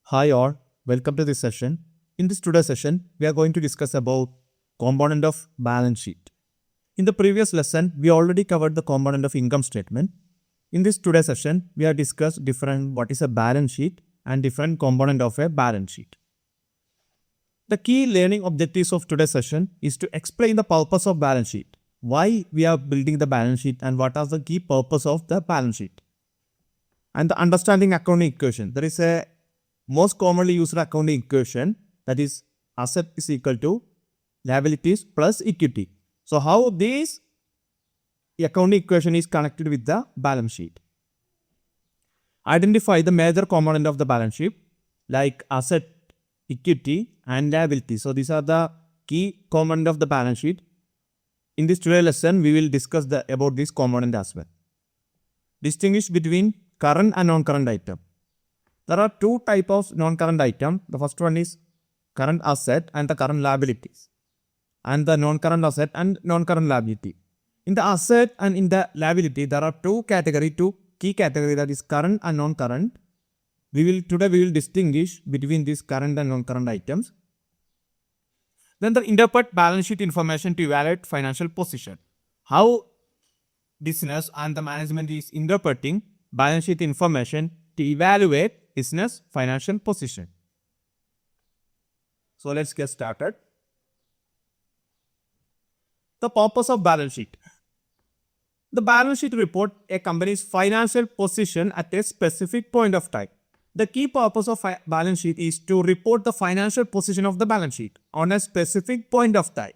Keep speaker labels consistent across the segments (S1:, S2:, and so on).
S1: Hi all, welcome to this session. In this today's session, we are going to discuss about component of balance sheet. In the previous lesson, we already covered the component of income statement. In this today's session, we have discussed different what is a balance sheet and different component of a balance sheet. The key learning objectives of today's session is to explain the purpose of balance sheet, why we are building the balance sheet and what are the key purpose of the balance sheet. And the understanding accounting equation. There is a most commonly used accounting equation, that is asset is equal to liabilities plus equity. So how this accounting equation is connected with the balance sheet? Identify the major component of the balance sheet like asset, equity and liability. So these are the key component of the balance sheet. In this today's lesson, we will discuss about this component as well. Distinguish between current and non-current item. There are two types of non-current item. The first one is current asset and the current liabilities, and the non-current asset and non-current liability. In the asset and in the liability, there are two key category, that is current and non-current. Today we will distinguish between these current and non-current items. Then the interpret balance sheet information to evaluate financial position. How business and the management is interpreting balance sheet information to evaluate business financial position. So let's get started. The purpose of balance sheet. The balance sheet report a company's financial position at a specific point of time. The key purpose of balance sheet is to report the financial position of the balance sheet on a specific point of time.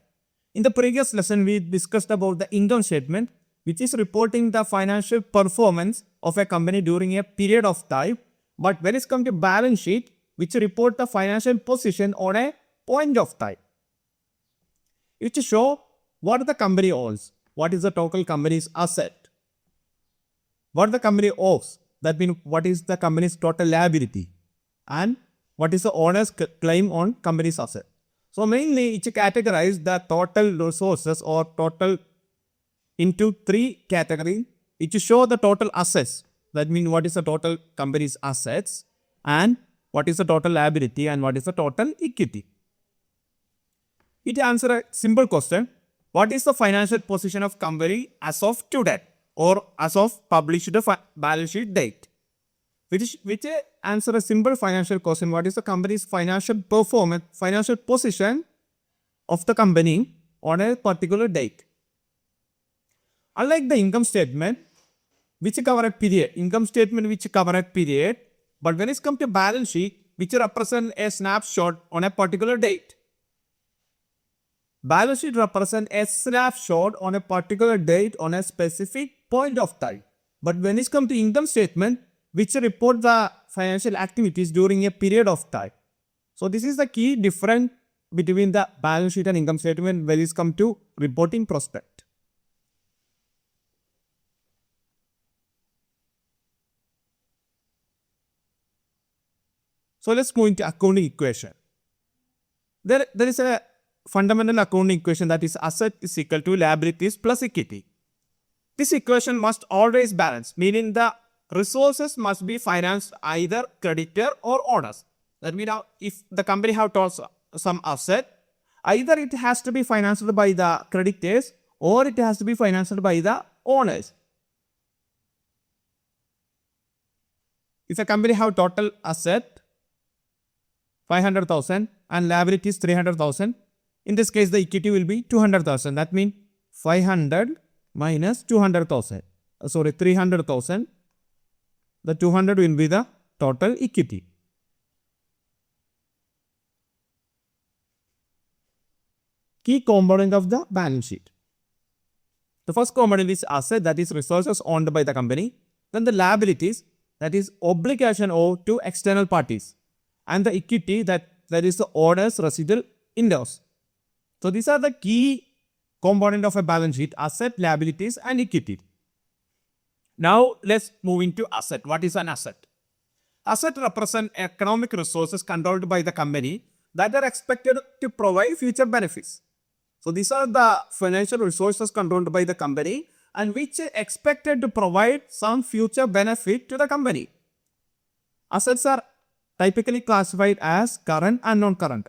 S1: In the previous lesson, we discussed about the income statement, which is reporting the financial performance of a company during a period of time. But when it comes to balance sheet, which report the financial position on a point of time, which show what the company owns, what is the total company's asset, what the company owes, that means what is the company's total liability, and what is the owner's claim on company's asset. So mainly it categorize the total resources or total into three categories. It show the total assets, that means what is the total company's assets, and what is the total liability, and what is the total equity. It answers a simple question: what is the financial position of company as of today or as of published balance sheet date? Which answer a simple financial question: what is the company's financial performance, financial position of the company on a particular date? Unlike the income statement, which cover a period, but when it comes to balance sheet, which represent a snapshot on a particular date. Balance sheet represent a snapshot on a particular date on a specific point of time. But when it comes to income statement, which report the financial activities during a period of time. So this is the key difference between the balance sheet and income statement when it comes to reporting prospect. So let's move into accounting equation. There is a fundamental accounting equation, that is asset is equal to liabilities plus equity. This equation must always balance, meaning the resources must be financed either creditor or owners. That means if the company have some asset, either it has to be financed by the creditors or it has to be financed by the owners. If a company have total asset 500,000 and liabilities 300,000, in this case the equity will be 200,000. That means 500 minus 200,000. 300,000. The 200 will be the total equity. Key component of the balance sheet. The first component is asset, that is resources owned by the company. Then the liabilities, that is obligation owed to external parties. And the equity, that is the owner's residual interest. So these are the key component of a balance sheet: asset, liabilities and equity. Now let's move into asset. What is an asset? Asset represent economic resources controlled by the company that are expected to provide future benefits. So these are the financial resources controlled by the company and which are expected to provide some future benefit to the company. Assets are typically classified as current and non-current.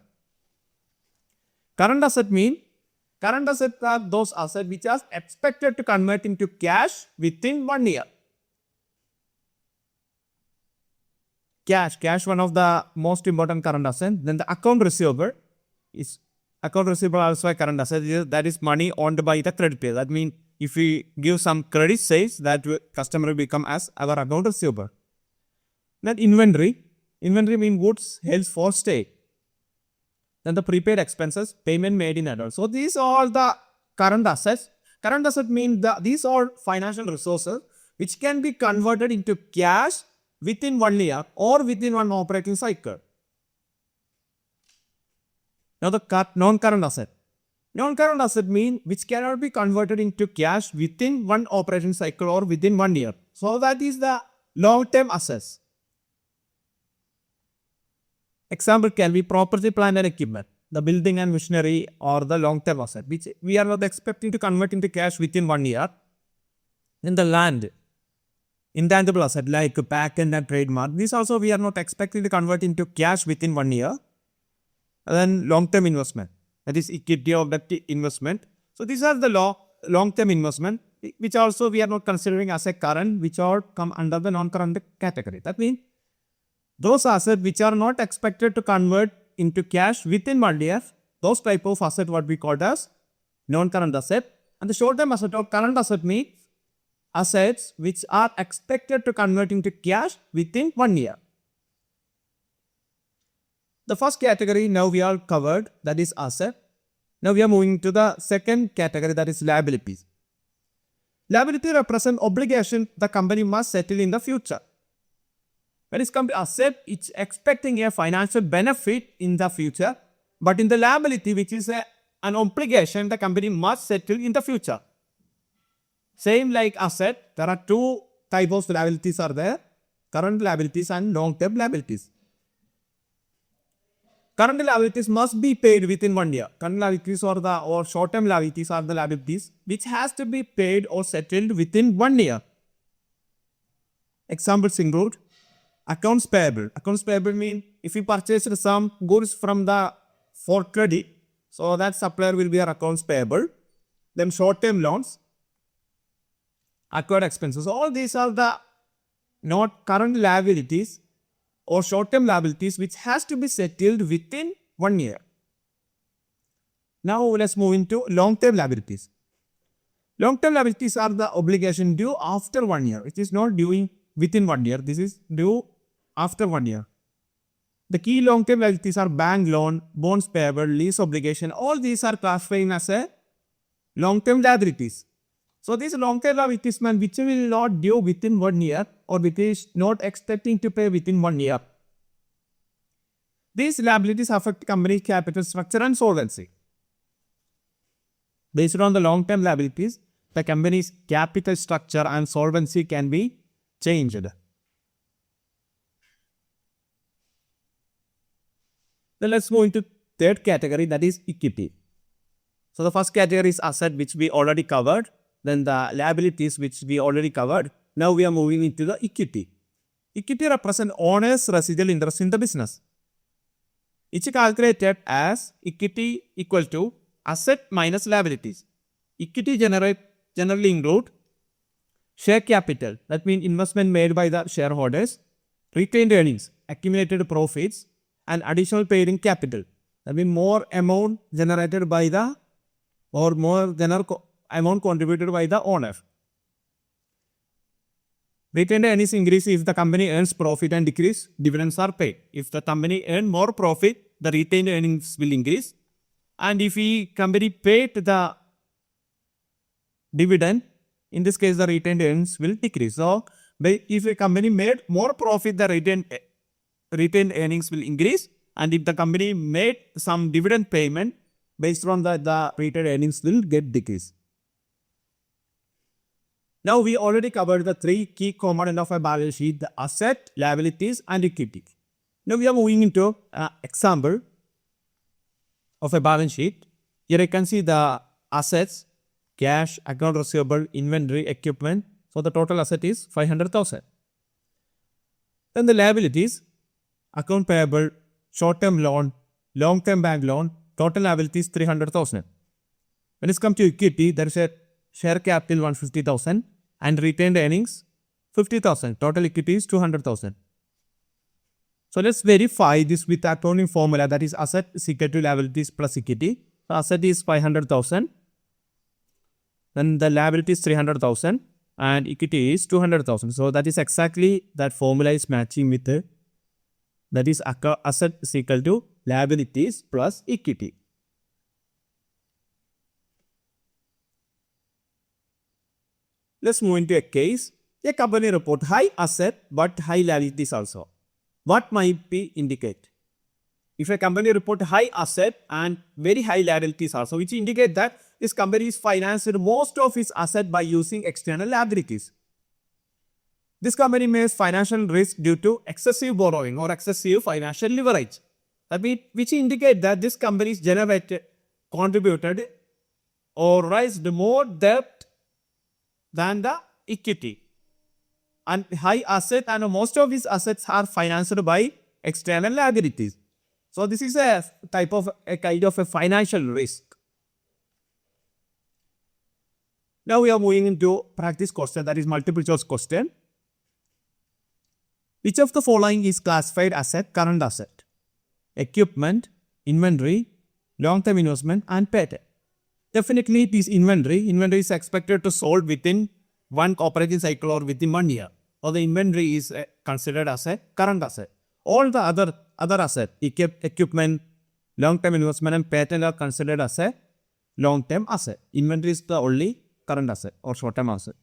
S1: Current assets are those assets which are expected to convert into cash within 1 year. Cash, one of the most important current assets. Then the account receivable also a current asset. That is money owned by the creditor. That means if we give some credit sales, that customer will become as our account receivable. Then inventory means goods held for sale. Then the prepaid expenses, payment made in advance. So these are all the current assets. Current asset means these are financial resources which can be converted into cash within 1 year or within one operating cycle. Now the non-current asset. Non-current asset means which cannot be converted into cash within one operating cycle or within 1 year. So that is the long-term assets. Example can be property, plant and equipment, the building and machinery or the long-term asset which we are not expecting to convert into cash within 1 year. Then the land, intangible asset like patent and trademark. These also we are not expecting to convert into cash within 1 year. And then long-term investment, that is equity or debt investment. So these are the long-term investment which also we are not considering as a current, which all come under the non-current category. That means those assets which are not expected to convert into cash within 1 year, those type of asset what we call as non-current asset. And the short-term asset or current asset means assets which are expected to convert into cash within 1 year. The first category now we are covered, that is asset. Now we are moving to the second category, that is liabilities. Liability represent obligation the company must settle in the future. When it comes to asset, it's expecting a financial benefit in the future, but in the liability, which is an obligation the company must settle in the future. Same like asset, there are two types of liabilities are there, current liabilities and long-term liabilities. Current liabilities must be paid within 1 year. Current liabilities or short-term liabilities are the liabilities which has to be paid or settled within 1 year. Examples include accounts payable. Accounts payable mean if you purchased some goods for credit, so that supplier will be our accounts payable. Then short-term loans, acquired expenses. All these are the not current liabilities or short-term liabilities which has to be settled within 1 year. Now let's move into long-term liabilities. Long-term liabilities are the obligation due after 1 year. It is not due within 1 year. This is due after 1 year. The key long-term liabilities are bank loan, bonds payable, lease obligation. All these are classified as a long-term liabilities. So these long-term liabilities mean which will not due within 1 year or which is not expecting to pay within 1 year. These liabilities affect company capital structure and solvency. Based on the long-term liabilities, the company's capital structure and solvency can be changed. Then let's move into third category, that is equity. So the first category is asset which we already covered. Then the liabilities which we already covered. Now we are moving into the equity. Equity represents owner's residual interest in the business. It's calculated as equity equal to asset minus liabilities. Equity generally include share capital, that means investment made by the shareholders, retained earnings, accumulated profits, and additional paid in capital. That means more amount generated by the or more amount contributed by the owner. Retained earnings increase if the company earns profit and decrease, dividends are paid. If the company earns more profit, the retained earnings will increase. And if the company paid the dividend, in this case the retained earnings will decrease. So if a company made more profit, the retained earnings will increase. And if the company made some dividend payment, based on the retained earnings will get decreased. Now we already covered the three key components of a balance sheet, the asset, liabilities and equity. Now we are moving into an example of a balance sheet. Here you can see the assets, cash, account receivable, inventory, equipment. So the total asset is 500,000. Then the liabilities, account payable, short-term loan, long-term bank loan, total liabilities 300,000. When it comes to equity, there is a share capital 150,000 and retained earnings 50,000. Total equity is 200,000. So let's verify this with the accounting formula, that is asset is equal to liabilities plus equity. So asset is 500,000, then the liability is 300,000 and equity is 200,000. So that is exactly that formula is matching with the, that is asset is equal to liabilities plus equity. Let's move into a case. A company report high asset but high liabilities also. What might be indicate? If a company report high asset and very high liabilities also, which indicate that this company is financed most of its asset by using external liabilities. This company may face financial risk due to excessive borrowing or excessive financial leverage. That means, which indicate that this company is contributed or raised more debt than the equity. And high asset and most of these assets are financed by external liabilities. So this is a type of a kind of a financial risk. Now we are moving into practice question, that is multiple choice question. Which of the following is classified as a current asset? Equipment, inventory, long-term investment and patent. Definitely it is inventory. Inventory is expected to sold within one operating cycle or within 1 year. Or the inventory is considered as a current asset. All the other assets, equipment, long-term investment and patent are considered as a long-term asset. Inventory is the only current asset or short-term asset.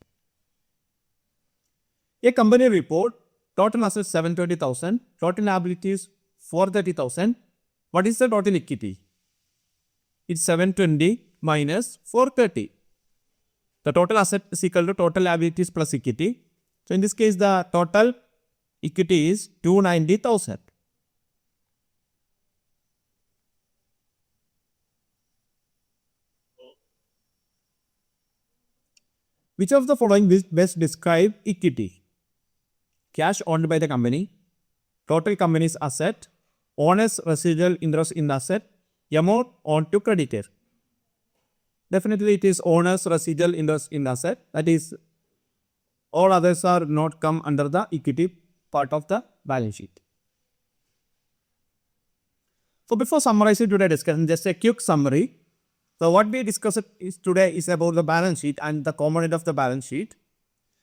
S1: A company report total assets 720,000, total liabilities 430,000. What is the total equity? It's 720 minus 430. The total asset is equal to total liabilities plus equity. So in this case, the total equity is 290,000. Which of the following best describe equity? Cash owned by the company, total company's asset, owner's residual interest in the asset, amount owed to creditor. Definitely it is owner's residual interest in the asset, that is all others are not come under the equity part of the balance sheet. So before summarizing today's discussion, just a quick summary. So what we discussed today is about the balance sheet and the component of the balance sheet.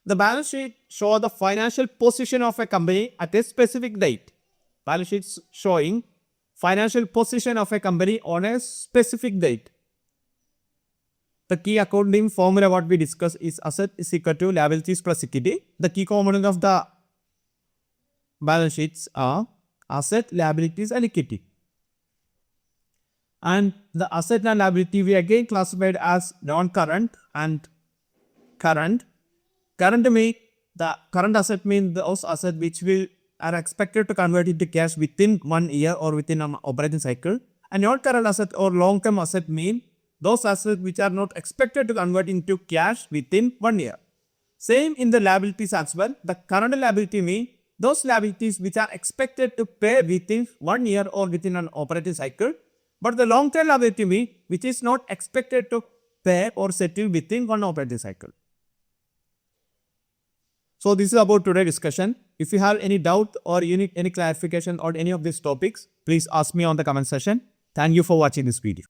S1: The balance sheet shows the financial position of a company at a specific date. Balance sheet showing financial position of a company on a specific date. The key accounting formula what we discussed is asset is equal to liabilities plus equity. The key component of the balance sheets are asset, liabilities and equity. And the asset and liability we again classified as non-current and current. Current mean the current asset means those assets which are expected to convert into cash within 1 year or within an operating cycle. And non-current asset or long-term asset mean those assets which are not expected to convert into cash within 1 year. Same in the liabilities as well. The current liability mean those liabilities which are expected to pay within 1 year or within an operating cycle. But the long-term liability mean which is not expected to pay or settle within one operating cycle. So this is about today's discussion. If you have any doubt or you need any clarification on any of these topics, please ask me on the comment section. Thank you for watching this video.